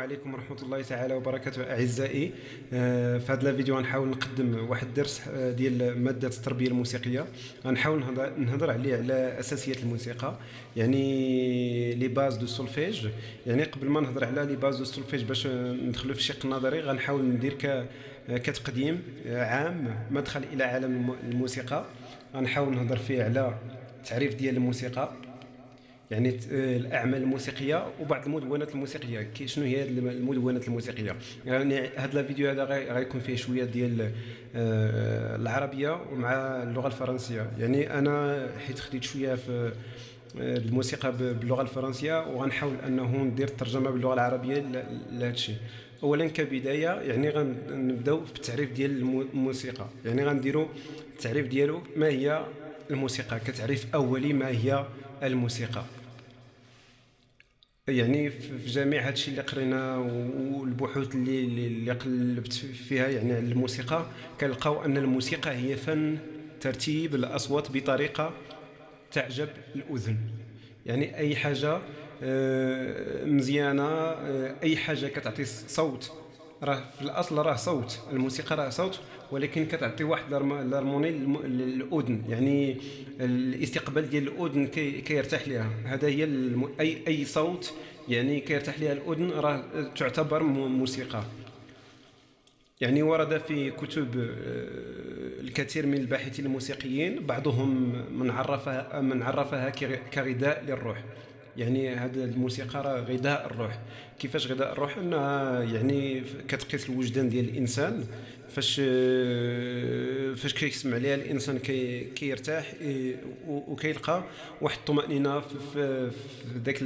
عليكم ورحمة الله تعالى وبركاته أعزائي. في هذا الفيديو غنحاول نقدم واحد الدرس ديال مادة التربية الموسيقية. غنحاول نهضر عليه على أساسيات الموسيقى، يعني لي باز دو سولفيج. يعني قبل ما نهضر على لي باز دو سولفيج باش ندخلوا في الشق النظري، غنحاول ندير كتقديم عام مدخل إلى عالم الموسيقى. غنحاول نهضر فيه على تعريف ديال الموسيقى، يعني الاعمال الموسيقيه وبعض المدونات الموسيقيه. شنو هي المدونات الموسيقيه؟ يعني هذا الفيديو هذا غيكون فيه شويه ديال العربيه ومع اللغه الفرنسيه. يعني انا حيت خديت شويه في الموسيقى باللغه الفرنسيه، وغنحاول انه ندير الترجمه باللغه العربيه لهذا الشيء. اولا كبدايه يعني غنبداو بالتعريف ديال الموسيقى. يعني غنديروا التعريف ديالو، ما هي الموسيقى كتعريف اولي. ما هي الموسيقى؟ يعني في جميع هذا الشيء اللي قرينا والبحوث اللي قلبت فيها يعني على الموسيقى، كنلقاو ان الموسيقى هي فن ترتيب الاصوات بطريقه تعجب الاذن. يعني اي حاجه مزيانه، اي حاجه كتعطي صوت، راه في الاصل راه صوت. الموسيقى راه صوت، ولكن كتعطي واحد الهارموني للاذن. يعني الاستقبال ديال الاذن كيرتاح لها. هذا هي اي صوت يعني كيرتاح لها الاذن راه تعتبر موسيقى. يعني ورد في كتب الكثير من الباحثين الموسيقيين، بعضهم من عرفها كغذاء للروح. يعني هذه الموسيقى راه غذاء الروح. كيفاش غذاء الروح؟ انها يعني كتقيس الوجدان ديال الانسان. فاش كيسمع ليها الانسان كيرتاح وكيلقى واحد الطمأنينة في ذاك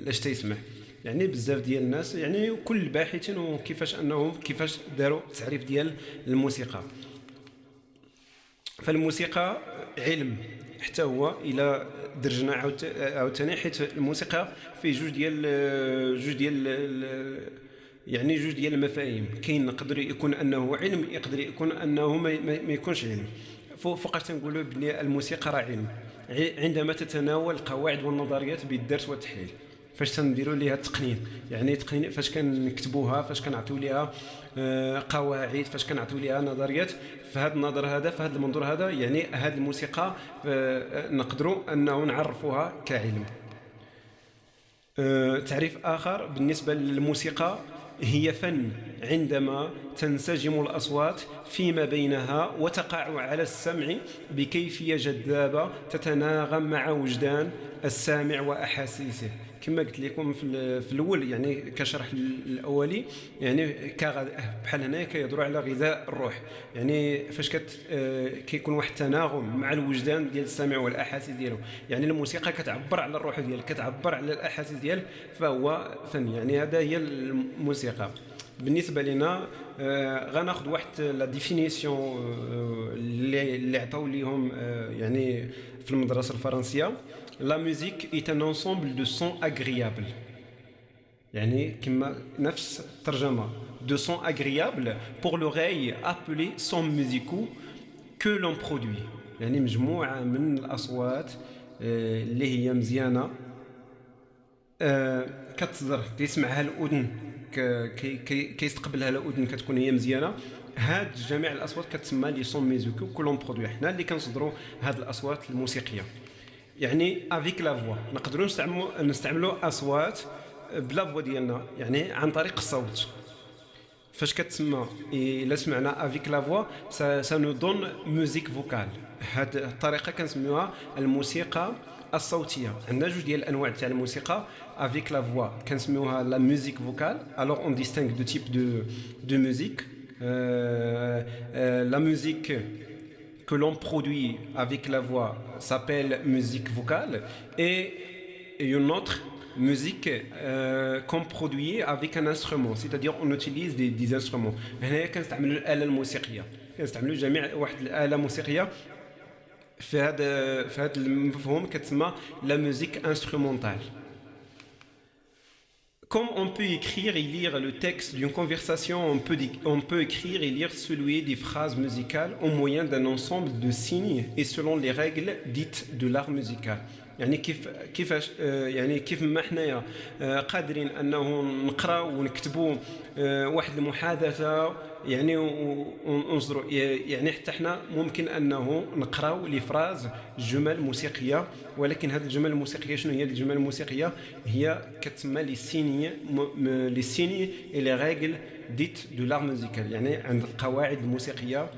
اش تيسمع. يعني بزاف ديال الناس، يعني كل الباحثين وكيفاش داروا التعريف ديال الموسيقى. فالموسيقى علم حتى هو الى درجنا عاوتاني، حيت الموسيقى فيه جوج ديال المفاهيم. كاين يقدر يكون انه علم، يقدر يكون انه ما يكونش علم. فوقاش تنقولوا بلي الموسيقى راه علم؟ عندما تتناول القواعد والنظريات بالدرس والتحليل. فاش تنديروا ليها التقنين، يعني تقنين فاش كنكتبوها، فاش كنعطيو ليها قواعد، فاش كنعطيو ليها نظريات. في هذا النظر هذا، في هذا المنظور هذا، يعني هذه الموسيقى نقدروا انه نعرفوها كعلم. تعريف آخر بالنسبة للموسيقى: هي فن عندما تنسجم الأصوات فيما بينها وتقع على السمع بكيفية جذابة تتناغم مع وجدان السامع وأحاسيسه. كما قلت لكم في الأول، يعني كشرح الأولي، يعني بحال هنا كيهضروا على غذاء الروح. يعني فاش كيكون واحد التناغم مع الوجدان ديال السامع والأحاسيس ديالو. يعني الموسيقى كتعبر على الروح ديالك، كتعبر على الأحاسيس ديالك، فهو فن. يعني هذا هي الموسيقى بالنسبه لنا. غناخذ واحد لا ديفينيسيون اللي عطاو ليهم يعني في المدرسه الفرنسيه: لا ميوزيك ايت ان انسومبل دو سون اغريابل. يعني كما نفس الترجمه دو سون اغريابل بور لوغاي ابلي سون ميوزيكو كو لون برودوي. يعني مجموعه من الاصوات اللي هي مزيانه، كتصدر كيسمعها الاذن، كيستقبلها الاذن، كتكون هي مزيانه. هاد جميع الاصوات كتسمى لي سون ميوزيكو كولون برودوي. حنا اللي كنصدروا هاد الاصوات الموسيقيه. يعني افيك لا فوا نقدروا نستعملوا اصوات بلا فوا ديالنا، يعني عن طريق الصوت. فاش كتسمى الا سمعنا افيك لا فوا سا نو دون ميوزيك فوكال. هاد الطريقه كنسميوها الموسيقى الصوتيه. عندنا جوج ديال الانواع تاع الموسيقى. افيك لا فوا كنسميوها لا ميوزيك فوكال. الوغ اون ديستينغ دو تيب دو ميوزيك. La musique que l'on produit avec la voix s'appelle musique vocale, et une autre musique qu'on produit avec un instrument, c'est-à-dire on utilise des instruments. هنا كنستعملوا الآلة الموسيقية، كنستعملوا جميع واحد الآلة موسيقية. في هذا المفهوم كتسمى la musique instrumentale. Comme on peut écrire et lire le texte d'une conversation, on peut écrire et lire celui des phrases musicales au moyen d'un ensemble de signes et selon les règles dites de l'art musical. يعني كيفاش يعني كيف ما حنايا قادرين انه نقراو ونكتبوا واحد المحادثه يعني ونصدروا، يعني حتى حنا ممكن انه نقراو لي فراز جمل موسيقيه. ولكن هذه الجمل الموسيقيه شنو هي الجمل الموسيقيه؟ هي كتسمى لي سيني اي لي ريغل ديت دو لار ميوزيكال، يعني عند القواعد الموسيقيه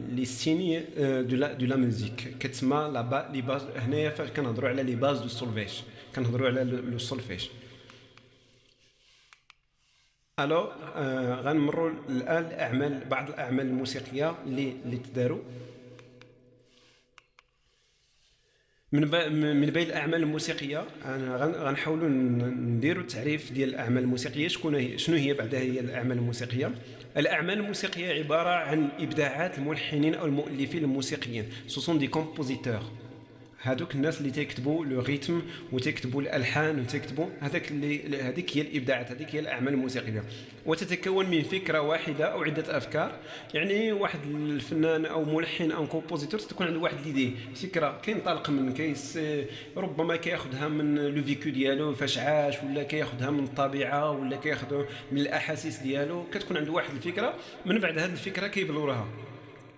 لي سيني دو لا ميوزيك كتسمى لي باز. هنايا فاش كنهضروا على لي باز دو سولفيج، كنهضروا على لو سولفيج. الو غنمروا الان بعض الاعمال الموسيقيه اللي تداروا. من بين الاعمال الموسيقيه انا غنحاولوا نديروا تعريف ديال الاعمال الموسيقيه. شنو هي بعدا هي الاعمال الموسيقيه؟ الاعمال الموسيقيه عباره عن ابداعات الملحنين او المؤلفين الموسيقيين، سوسون دي كومبوزيتور. هذوك الناس اللي تيكتبوا لو ريتم وتكتبوا الالحان وتكتبوا هذيك هي الابداعات، هذيك هي الاعمال الموسيقيه. وتتكون من فكره واحده او عده افكار. يعني واحد الفنان او ملحن او كومبوزيتور تكون عنده واحد ليدي، فكره كينطلق من ربما كياخذها من لو فيكو ديالو فاش عاش، ولا كياخذها من الطبيعه، ولا كياخذ من الاحاسيس ديالو. كتكون عنده واحد الفكره، من بعد هذه الفكره كيبلورها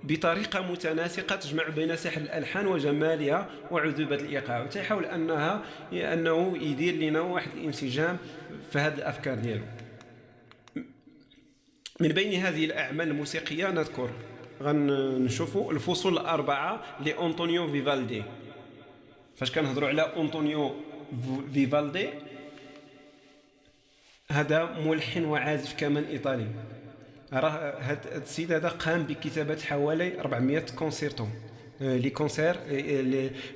بطريقة متناسقة تجمع بين سحر الألحان وجمالها وعذوبة الإيقاع، وتحاول أنه يدير لنا واحد الانسجام في هذه الأفكار ديالو. من بين هذه الأعمال الموسيقية نذكر غنشوفوا الفصول الأربعة لأنطونيو فيفالدي. فاش كنهضروا على أنطونيو فيفالدي، هذا ملحن وعازف كمان إيطالي. راه هاد السيد هذا قام بكتابه حوالي 400 كونسيرتو لي كونسير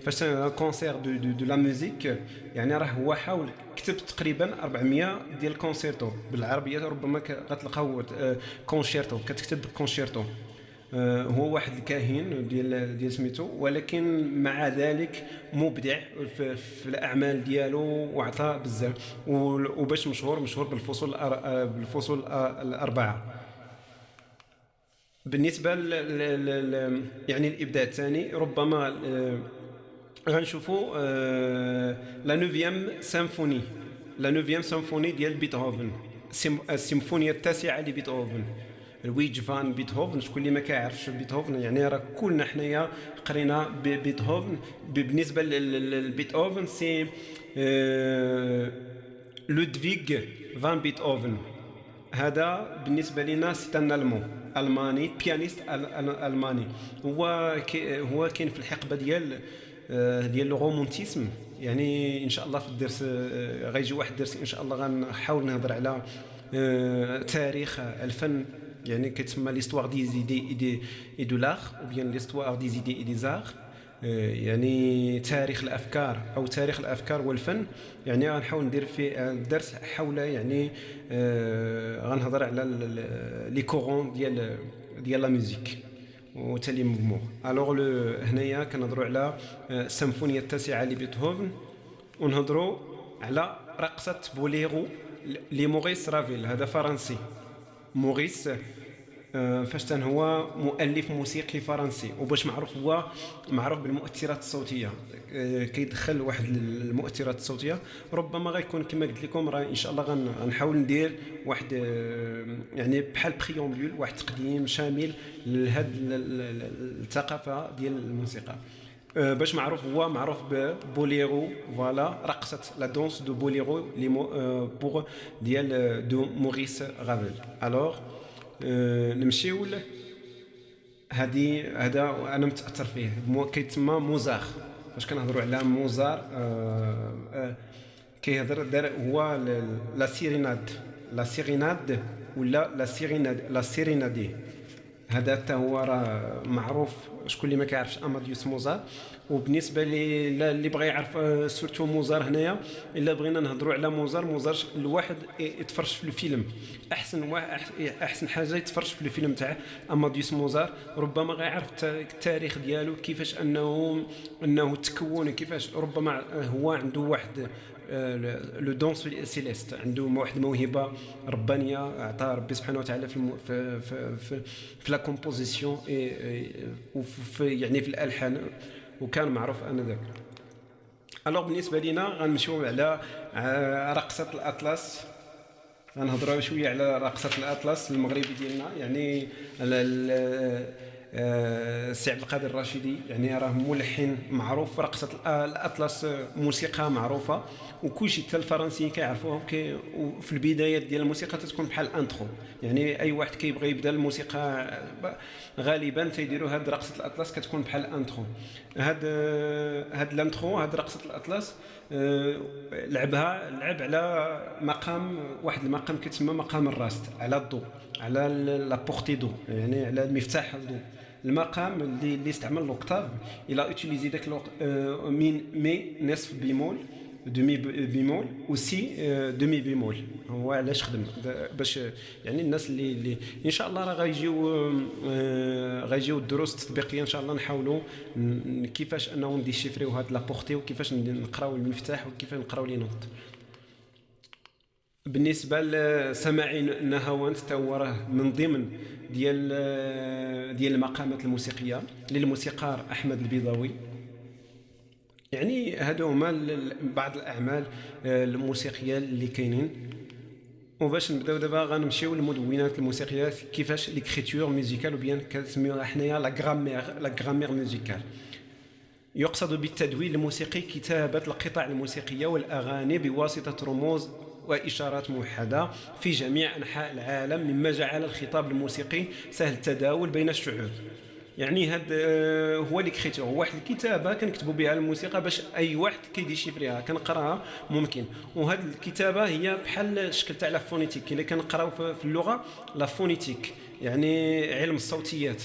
فاش كونسير دو لا ميوزيك. يعني راه هو حاول كتب تقريبا 400 ديال الكونسيرتو بالعربيه، ربما غتلقاو كونشيرتو كتكتب كونشيرتو. هو واحد الكاهن ديال سميتو، ولكن مع ذلك مبدع في الاعمال ديالو وعطى بزاف. وباش مشهور بالفصول الاربعه. بالنسبه يعني الابداع الثاني ربما غنشوفوا لا نوفيام سيمفوني. لا نوفيام سيمفوني ديال بيتهوفن، السيمفونيه التاسعه لبيتهوفن. لويج فان بيتهوفن، شكون اللي ما كيعرفش بيتهوفن؟ يعني راه كلنا حنايا قرينا بيتهوفن. بالنسبه لبيتهوفن سي لودفيغ فان بيتهوفن. هذا بالنسبه لنا سيتان الماني، بيانيست الماني. هو كاين في الحقبه ديال الرومانتيزم. يعني ان شاء الله في الدرس غيجي واحد الدرس ان شاء الله غنحاول نهضر على تاريخ الفن، يعني كتسمى ليستوار دي زيدي اي دو لار، او بيان ليستوار دي زيدي اي دي زار. يعني تاريخ الافكار او تاريخ الافكار والفن. يعني غنحاول ندير في الدرس حول يعني غنهضر على لي كورون ديال لا ميوزيك وتالي موفمون. الوغ هنايا كنهضروا على السيمفونيه التاسعه لبيتهوفن، ونهضروا على رقصه بوليرو لموريس رافيل. هذا فرنسي. موريس فاش هو مؤلف موسيقي فرنسي، وباش معروف هو معروف بالمؤثرات الصوتيه. كيدخل واحد المؤثرات الصوتيه. ربما غيكون كما قلت لكم راه ان شاء الله غنحاول ندير واحد يعني بحال بريومبول، واحد تقديم شامل لهاد الثقافه ديال الموسيقى. باش معروف هو معروف ببوليرو، فوالا رقصه لا دونس دو بوليرو لي بور ديال دو موريس رافيل. الوغ نمشيو هذا انا متاثر فيه، كيتسمى موزار. فاش كنهضروا على موزار كيهضر هو لا سيريناد ولا لا سيرينادي. هذا حتى هو راه معروف. شكون اللي ما كيعرفش اماديوس موزار؟ وبالنسبه اللي بغى يعرف سورتو موزار هنايا، الا بغينا نهضروا على موزار الواحد يتفرج في الفيلم. احسن حاجه يتفرج في الفيلم تاع اماديوس موزار، ربما غيعرف التاريخ ديالو، كيفاش انه تكون، كيفاش ربما هو عنده واحد لو دون سيليست، عنده واحد الموهبه ربانيه عطاها ربي سبحانه وتعالى في لا كومبوزيسيون وفي يعني في الالحان، وكان معروف انذاك. الوغ بالنسبه لينا غنمشيو على رقصه الاطلس. غنهضروا شويه على رقصه الاطلس المغربي ديالنا. يعني السي عبد القادر الراشدي يعني راه ملحن معروف. رقصه الاطلس موسيقى معروفه وكلشي حتى الفرنسيين كيعرفوها. وفي البدايات ديال الموسيقى تتكون بحال انترو. يعني اي واحد كيبغي يبدا الموسيقى غالبا تيديروا هاد رقصه الاطلس كتكون بحال انترو. هاد الانترو هاد رقصه الاطلس لعب على مقام واحد المقام كيتسمى مقام الراست، على الضوء، على لا بورتي دو، يعني على المفتاح الضوء. المقام اللي استعمل لوكتاف الى اوتيليزي داك من مي نصف بيمول، دومي بيمول وسي دومي بيمول. هو علاش خدم باش يعني الناس اللي ان شاء الله راه غيجيو الدروس التطبيقيه ان شاء الله نحاولوا كيفاش انه نديشيفريو هاد لابورتي وكيفاش نقراو المفتاح وكيفاش نقراو لي نوت. بالنسبه لسماع النهاوند حتى هو راه من ضمن ديال المقامات الموسيقيه للموسيقار احمد البيضاوي. يعني هادو هما بعض الاعمال الموسيقيه اللي كاينين. وباش نبداو دابا غنمشيو للمدونات الموسيقيه كيفاش ليكريتور ميوزيكال وبيان كنسميوها حنايا لا غرامير ميوزيكال. يقصد بالتدوين الموسيقي كتابه القطع الموسيقيه والاغاني بواسطه رموز وإشارات موحدة في جميع أنحاء العالم، مما جعل الخطاب الموسيقي سهل التداول بين الشعوب. يعني هاد هو ليكريتور، هو واحد الكتابه كنكتبوا بها الموسيقى باش اي واحد كيديشيفريها كنقراها ممكن. وهاد الكتابه هي بحال الشكل تاع لا فونيتيك اللي كنقراو في اللغه. لا فونيتيك يعني علم الصوتيات.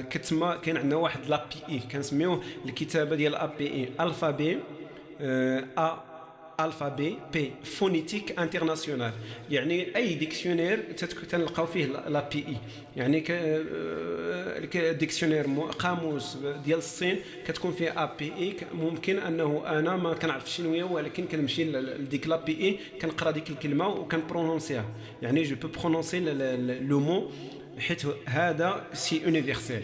كتسمى كاين عندنا واحد لا بي اي كنسميوه الكتابه ديال ا بي اي الفابي الفابي بي فونيتيك انترناسيونال. يعني اي ديكسيونير تنلقاو فيه لا بي اي. يعني ديكسيونير قاموس ديال الصين كتكون فيه ا بي اي. ممكن انه انا ما كنعرف الشينويه ولكن كنمشي لديك لا بي اي كنقرا ديك الكلمه وكنبرونونسيها. يعني جو بو برونونسي لو مو حيت هذا سي يونيفرسيل.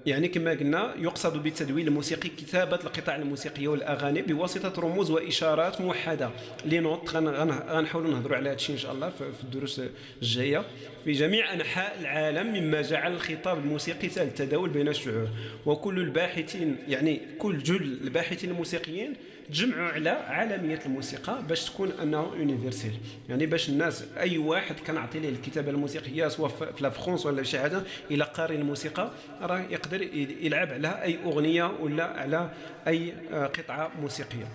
يعني كما قلنا يقصد بالتدوين الموسيقي كتابة القطع الموسيقية والأغاني بواسطة رموز وإشارات موحدة. لي نوت غنحاولوا نهضروا على هذا الشيء إن شاء الله في الدروس الجاية. في جميع أنحاء العالم، مما جعل الخطاب الموسيقي سهل التداول بين الشعوب. وكل الباحثين يعني كل جل الباحثين الموسيقيين تجمعوا على عالمية الموسيقى باش تكون انه يونيفرسيل. يعني باش الناس اي واحد كنعطي ليه الكتابه الموسيقيه سواء في لا فرنسا ولا شي حاجه الى قارئ الموسيقى راه يقدر يلعب على اي اغنيه ولا على اي قطعه موسيقيه.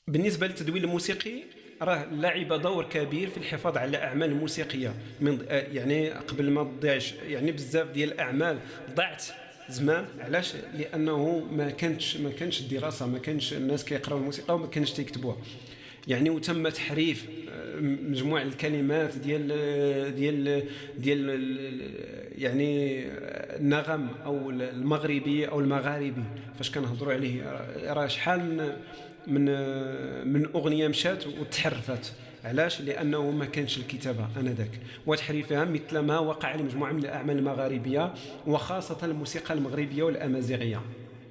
بالنسبه للتدوين الموسيقي راه لعب دور كبير في الحفاظ على الاعمال الموسيقيه من يعني قبل ما تضيعش. يعني بزاف ديال الاعمال ضاعت زمان. علاش؟ لانه ما كانش الدراسه، ما كانش الناس كيقراو الموسيقى وما كانش تيكتبوها. يعني وتم تحريف مجموعه الكلمات ديال يعني النغم او المغربي او المغاربي فاش كنهضروا عليه. راه شحال من اغنيه مشات وتحرفت. علاش؟ لانه ما كانش الكتابه انذاك وتحريفها مثل ما وقع لمجموعه من الاعمال المغاربيه وخاصه الموسيقى المغربيه والامازيغيه.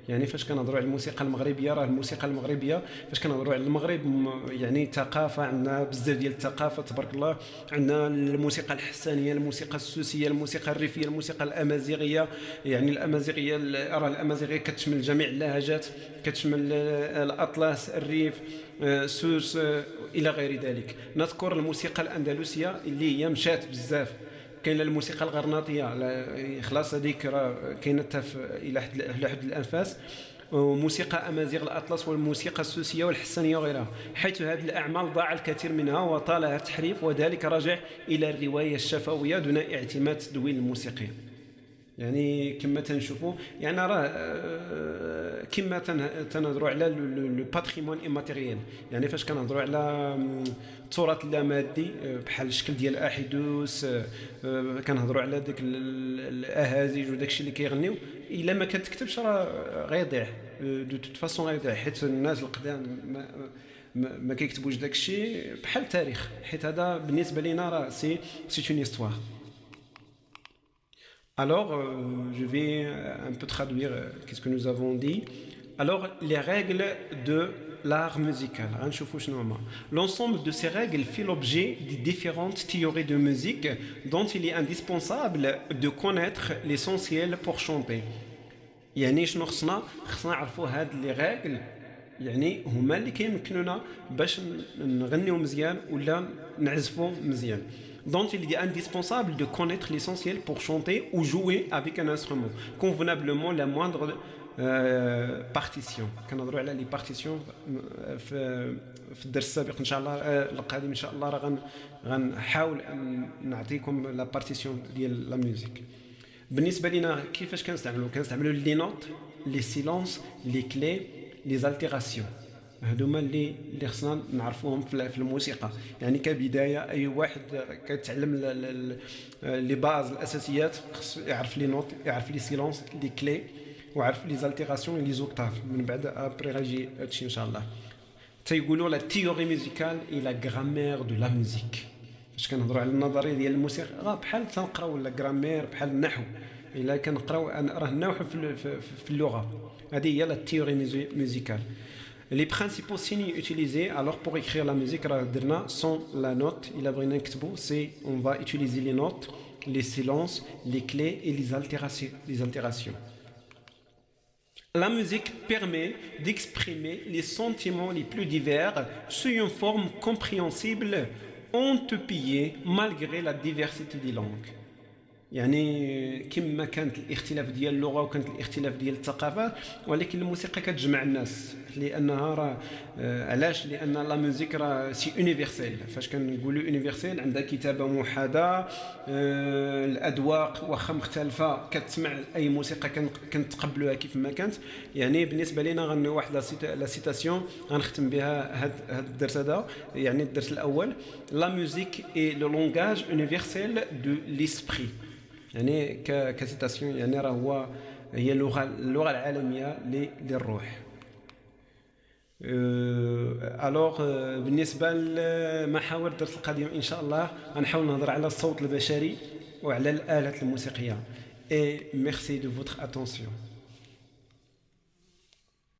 يعني فاش كنهضروا على الموسيقى المغربيه راه الموسيقى المغربيه فاش كنهضروا على المغرب يعني ثقافه. عندنا بزاف ديال الثقافه تبارك الله. عندنا الموسيقى الحسانيه، الموسيقى السوسيه، الموسيقى الريفيه، الموسيقى الامازيغيه. يعني الامازيغيه راه الامازيغيه كتشمل جميع اللهجات، كتشمل الاطلس، الريف، سوس الى غير ذلك. نذكر الموسيقى الاندلسيه اللي هي مشات بزاف. كاين الموسيقى الغرناطيه خلاص هذيك راه كاينه الى حد الانفاس. وموسيقى امازيغ الاطلس والموسيقى السوسيه والحسانيه وغيرها. حيث هذه الاعمال ضاع الكثير منها وطالها التحريف وذلك راجع الى الروايه الشفويه دون اعتماد التدوين الموسيقي. يعني كما تنشوفوا يعني راه كما تنهضروا على لو باتريمون ايماتيريال. يعني فاش كنهضروا على التراث اللامادي بحال الشكل ديال احدوس، كنهضروا على داك الاهازيج وداكشي اللي كيغنيو. الا ما كتكتبش راه غيضيع دو توت فاصون غيضيع. حيت الناس القدام ما كيكتبوش داكشي بحال التاريخ. حيت هذا بالنسبه لينا راه سي اون هيستوار. Alors, je vais un peu traduire qu'est-ce que nous avons dit. Alors, les règles de l'art musical. L'ensemble de ces règles fait l'objet de différentes théories de musique dont il est indispensable de connaître l'essentiel pour chanter. يعني شنو خصنا نعرفوا هاد لي ريغل يعني هما اللي كيمكنونا باش نغنيو مزيان ولا نعزفوا مزيان. Donc il est indispensable de connaître l'essentiel pour chanter ou jouer avec un instrument convenablement la moindre partition. كنهضروا على لي بارتيسيون في الدرس السابق ان شاء الله القادم ان شاء الله راه غنحاول نعطيكم لا بارتيسيون ديال لا ميوزيك. بالنسبه لنا كيفاش كنستعملوا لي نوت لي سيلونس لي كلي لي زالتيراسيون. هذوما اللي خصنا نعرفوهم في الموسيقى. يعني كبدايه اي واحد كيتعلم لي باز الاساسيات خص يعرف لي نوت يعرف لي سيلونس لي كلي وعرف لي زالتيراسيون لي زوكتاف. من بعد ابري غيجي هادشي ان شاء الله. تيقولوا لا تيوري ميوزيكال اي لا غرامير دو لا ميوزيك. فاش كنهضروا على النظريه ديال الموسيقى بحال تنقراو لا غرامير بحال النحو. الا كنقراو راه النحو في اللغه. هذه هي لا تيوري ميوزيكال. Les principaux signes utilisés alors pour écrire la musique sont la note, on va utiliser les notes, les silences, les clés et les altérations. La musique permet d'exprimer les sentiments les plus divers sous une forme compréhensible, entrepillée malgré la diversité des langues. يعني كما كانت الاختلاف ديال اللغه وكانت الاختلاف ديال الثقافات ولكن الموسيقى كتجمع الناس لانها راه علاش لان لا ميوزيك راه سي يونيفرسيل. فاش كنقولوا يونيفرسيل عندها كتابه موحده الادواق واخا مختلفه كتسمع اي موسيقى كنتقبلوها كيف ما كانت. يعني بالنسبه لنا غني واحد لا سيتاسيون غنختم بها هاد الدرس هذا يعني الدرس الاول. لا ميوزيك اي لو لونغاج يونيفرسيل دو ليسبري. يعني كسيتاسيون يعني راه هي اللغه العالميه للروح. الوغ بالنسبه لمحاور الدرس القادم ان شاء الله غنحاول نهضر على الصوت البشري وعلى الآلات الموسيقيه. Et merci de votre attention.